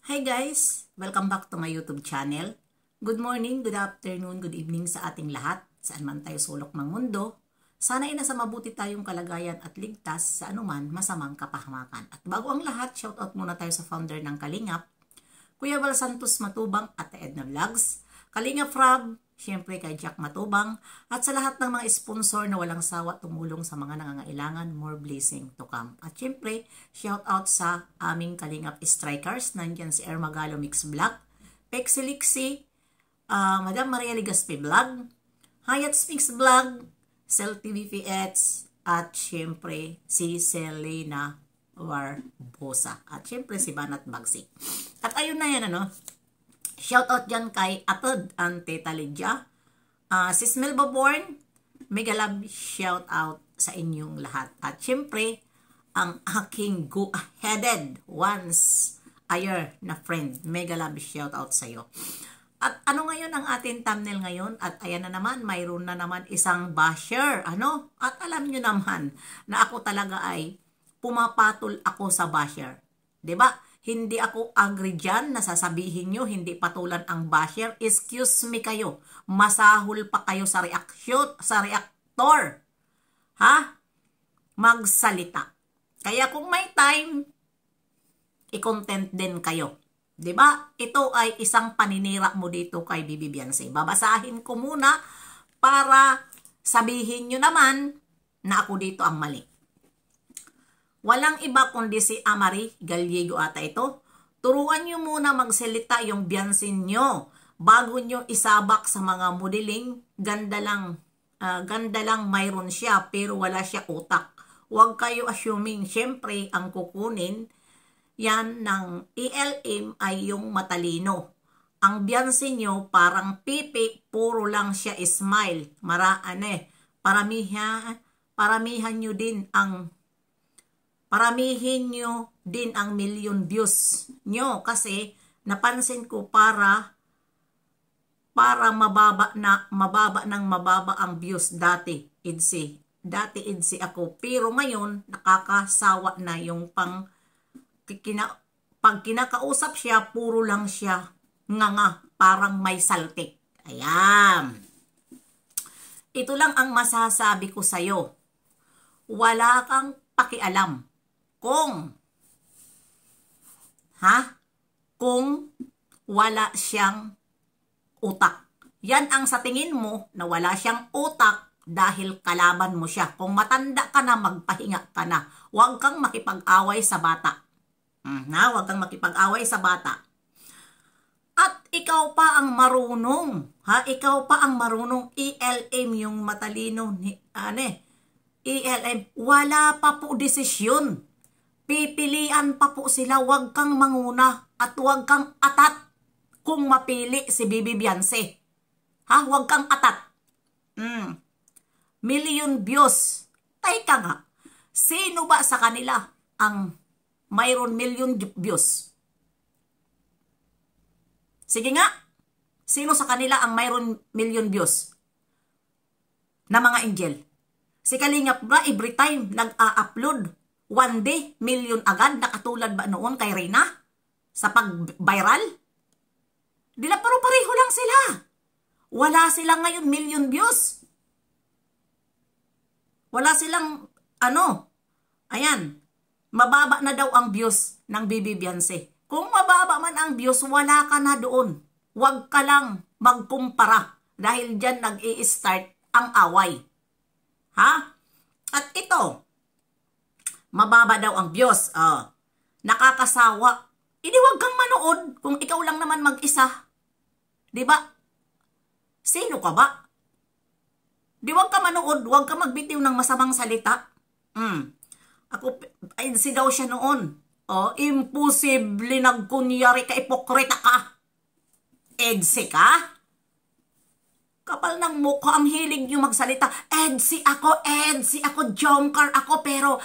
Hi guys! Welcome back to my YouTube channel. Good morning, good afternoon, good evening sa ating lahat. Saan man tayo sulok ng mundo. Sana ay nasa mabuti tayong kalagayan at ligtas sa anuman masamang kapahamakan. At bago ang lahat, shoutout muna tayo sa founder ng Kalingap, Kuya Val Santos Matubang at Edna Vlogs, Kalingap Rob, syempre kay Jack Matubang, at sa lahat ng mga sponsor na walang sawa tumulong sa mga nangangailangan, more blessing to come. At syempre, shout out sa aming Kalingap Strikers, nandyan si Ermagalo Mix Vlog, Pexelixi, Madam Maria Ligaspi Vlog, Hayat Mix Vlog, Cel TV PX, at syempre si Selena Warbosa, at syempre si Banat Bagsik. At ayun na yan, shoutout dyan kay Atod ang Teta Lydia, si Melba Born, mega love shoutout sa inyong lahat. At syempre, ang aking go-headed once a year na friend, mega love shoutout sa iyo. At ano ngayon ang ating thumbnail ngayon? At ayan na naman, mayroon na naman isang basher. At alam nyo naman na ako talaga ay pumapatol ako sa basher. 'Di ba? Hindi ako agree dyan na sasabihin nyo, hindi patulan ang basher. Excuse me kayo. Masahol pa kayo sa reactor. Ha? Magsalita. Kaya kung may time, i-content din kayo. 'Di ba? Ito ay isang paninira mo dito kay Bibi Beyonce. Babasahin ko muna para sabihin nyo naman na ako dito ang mali. Walang iba kundi si Amari Gallego ata ito. Turuan nyo muna magsalita yung Beyonce nyo bago nyo isabak sa mga modeling. Ganda lang mayroon siya pero wala siya utak. Huwag kayo assuming. Siyempre ang kukunin yan ng ELM ay yung matalino. Ang Beyonce nyo parang pipi, puro lang siya smile. Paramihin nyo din ang million views nyo kasi napansin ko para mababa ang views dati idsi ako, pero ngayon nakakasawa na yung pag kinakausap siya puro lang siya nga parang may saltik. Ayan, ito lang ang masasabi ko sa'yo. Wala kang pakialam kung wala siyang utak. Yan ang sa tingin mo na wala siyang utak dahil kalaban mo siya. Kung matanda ka na, magpahinga ka na. Huwag kang makipag-away sa bata. Huwag kang makipag-away sa bata. At ikaw pa ang marunong. Ikaw pa ang marunong. ELM yung matalino ni ELM. Wala pa po desisyon. Pipilian pa po sila. Huwag kang manguna at huwag kang atat kung mapili si Bibi Beyonce. Huwag kang atat. Million views. Teka nga, sino ba sa kanila ang mayroon million views? Sige nga, sino sa kanila ang mayroon million views na mga angel? Si Kalingap ba every time nag-a-upload, one day, million agad, nakatulad ba noon kay Reyna? Sa pag-viral? Dila pareho lang sila. Wala silang ngayon million views. Wala silang, ayan, mababa na daw ang views ng Bibi Beyonce. Kung mababa man ang views, wala ka na doon. Huwag ka lang magkumpara dahil dyan nag-i-start ang away. At ito, mababa daw ang views. Nakakasawa. Hindi, huwag kang manood kung ikaw lang naman mag-isa. Diba? Sino ka ba? Di huwag ka manood, huwag ka magbitiw ng masamang salita. Ako, ay sigaw siya noon. Imposible nagkunyari ka, ipokrita ka. Edsi ka? Kapal ng mukha, ang hilig nyo magsalita. Edsi ako, jomcar ako, pero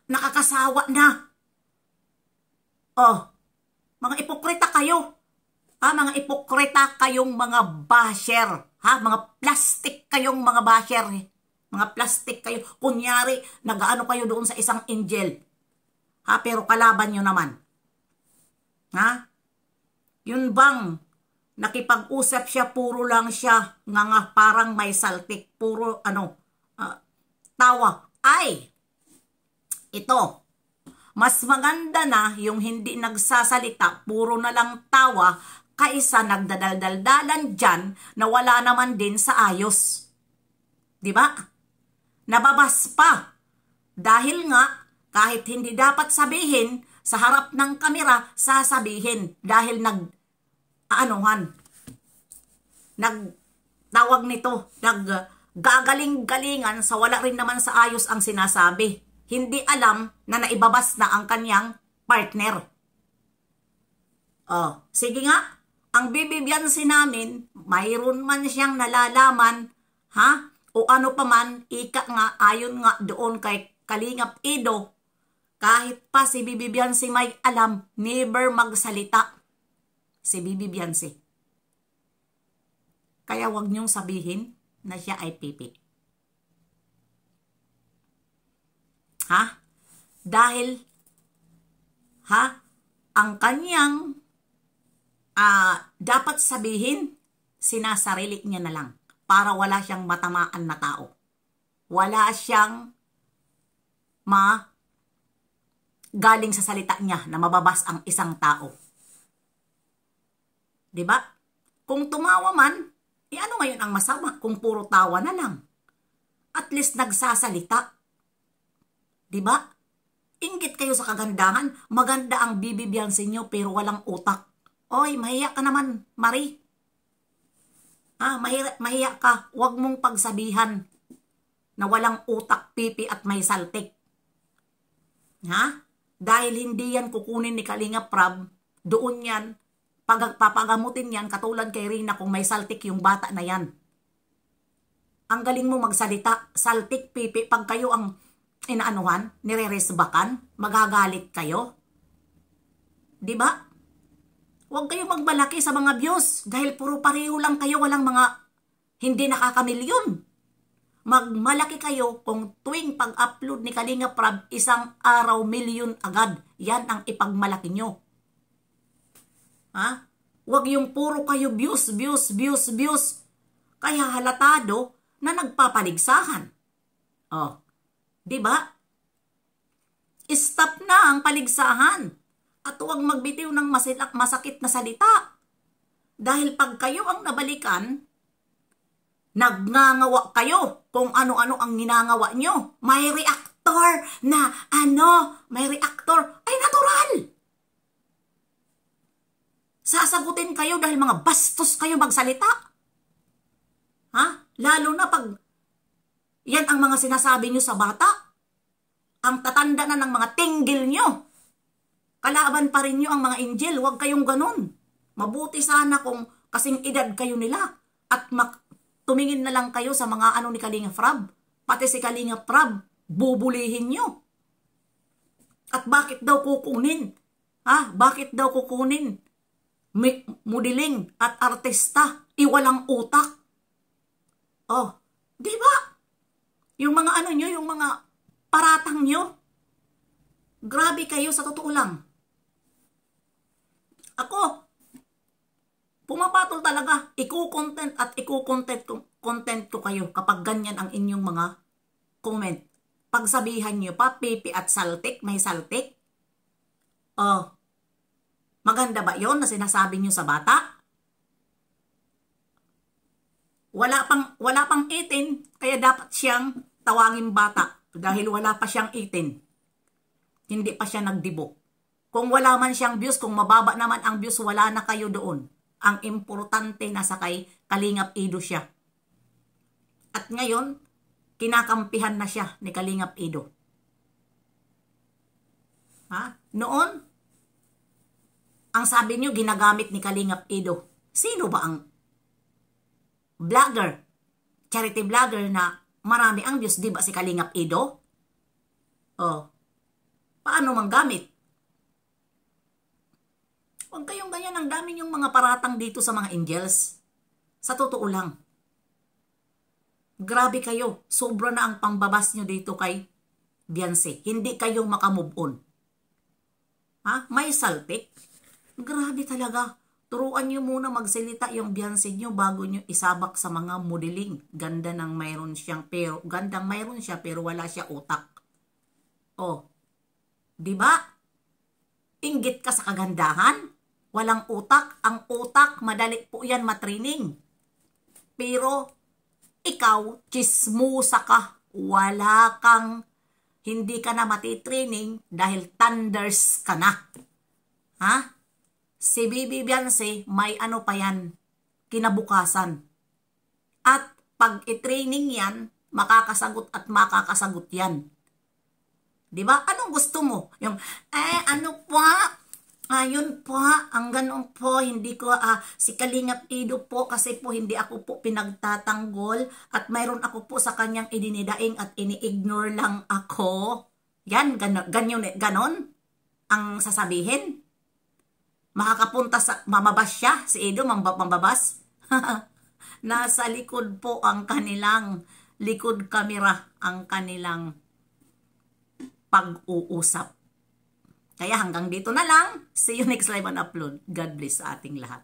nakakasawa na. Mga ipokrita kayo. Mga ipokrita kayong mga basher. Mga plastic kayong mga basher. Mga plastic kayo. Kunyari, nag-ano kayo doon sa isang angel. Pero kalaban nyo naman. Ha? Yun bang nakipag-usap siya, puro lang siya nga parang may saltik, puro tawa. Ay, ito, mas maganda na yung hindi nagsasalita, puro na lang tawa, kaysa nagdadaldaldalan dyan na wala naman din sa ayos. Diba? Nababas pa. Dahil nga, kahit hindi dapat sabihin, sa harap ng kamera, sasabihin. Dahil tawag nito, gagaling-galingan sa wala rin naman sa ayos ang sinasabi. Hindi alam na naibabas na ang kanyang partner. Sige nga, ang bibibiyansi namin, mayroon man siyang nalalaman, ha? O ano pa man, ika nga, ayon nga doon kay Kalingap Ido, kahit pa si Bibi Biansi may alam, never magsalita si Bibi Biansi. Kaya wag niyong sabihin na siya ay pipi. Ha? Dahil, ang kanyang dapat sabihin, sinasarili niya na lang para wala siyang matamaan na tao. Wala siyang galing sa salita niya na mababas ang isang tao. Diba? Kung tumawa man, ano ngayon ang masama kung puro tawa na lang? At least nagsasalita. Diba? Inggit kayo sa kagandahan, maganda ang bibibiyan sa inyo pero walang utak. Oy, mahiya ka naman, Marie. Mahiya ka, huwag mong pagsabihan na walang utak, pipi at may saltik. Ha? Dahil hindi yan kukunin ni Kalingap Prab, doon yan, papagamutin yan, katulad kay Rina kung may saltik yung bata na yan. Ang galing mo magsalita, saltik, pipi, pag kayo ang inaanuhan, nireresbakan, magagalit kayo. Diba? Huwag kayo magbalaki sa mga views, dahil puro pareho lang kayo, walang mga hindi nakakamilyon. Magmalaki kayo kung tuwing pag-upload ni Kalingap Prab, isang araw milyon agad. Yan ang ipagmalaki nyo. Ha? Huwag yung puro kayo views. Kaya halatado na nagpapaligsahan. Diba? Stop na ang paligsahan. At huwag magbitiw ng masakit na salita. Dahil pag kayo ang nabalikan, nagngangawa kayo kung ano-ano ang ginangawa nyo. May reactor na may reactor. Ay, natural! Sasagutin kayo dahil mga bastos kayo magsalita. Ha? Lalo na pag yan ang mga sinasabi nyo sa bata. Ang tatanda na ng mga tinggil nyo. Kalaban pa rin nyo ang mga angel. Huwag kayong ganun. Mabuti sana kung kasing edad kayo nila at tumingin na lang kayo sa mga ni Kalingap Prab. Pati si Kalingap Prab, bubulihin nyo. At bakit daw kukunin? Bakit daw kukunin? Modeling at artista, iwalang utak. Di ba? Yung mga yung mga paratang nyo. Grabe kayo sa totoo lang. Ako, pumapatol talaga, i-content ko kayo kapag ganyan ang inyong mga comment. Pagsabihan nyo pa, pipi at saltik, may saltik. Maganda ba yon na sinasabi nyo sa bata? Wala pang 18, kaya dapat siyang tawagin bata dahil wala pa siyang 18. Hindi pa siya nagdibo. Kung wala man siyang views, kung mababa naman ang views, wala na kayo doon. Ang importante nasa kay Kalingap Ido siya. At ngayon, kinakampihan na siya ni Kalingap Ido. Noon, ang sabi niyo ginagamit ni Kalingap Ido. Sino ba ang vlogger, charity vlogger na marami ang views? Di ba si Kalingap Ido? Paano manggamit? Huwag kayong ganyan, ang dami yung mga paratang dito sa mga angels. Sa totoo lang. Grabe kayo. Sobra na ang pambabas nyo dito kay Biansi. Hindi kayo makamove on. May saltik. Grabe talaga. Turuan nyo muna magsalita yung biyanse nyo bago nyo isabak sa mga modeling. Ganda ng mayroon siyang pero, gandang mayroon siya pero wala siya utak. Oh, di ba? Inggit ka sa kagandahan? Walang utak. Ang utak, madali po yan matraining. Pero, ikaw, chismusa ka. Wala kang, hindi ka na matitraining dahil thunders ka na. Ha? Si Bibi Beyonce, may ano pa yan, kinabukasan. At pag i-training yan, makakasagot at makakasagot yan. Diba? Anong gusto mo? Yung, ano po? Ayun po, ang ganun po, hindi ko, si Kalingap Ido po, kasi po hindi ako po pinagtatanggol at mayroon ako po sa kanyang idinidaing at ini-ignore lang ako. Yan, ganon ang sasabihin. Makakapunta sa, mamabas siya, si Edo, mambabas. Nasa likod po ang kanilang, likod kamera ang kanilang pag-uusap. Kaya hanggang dito na lang. See you next live and upload. God bless sa ating lahat.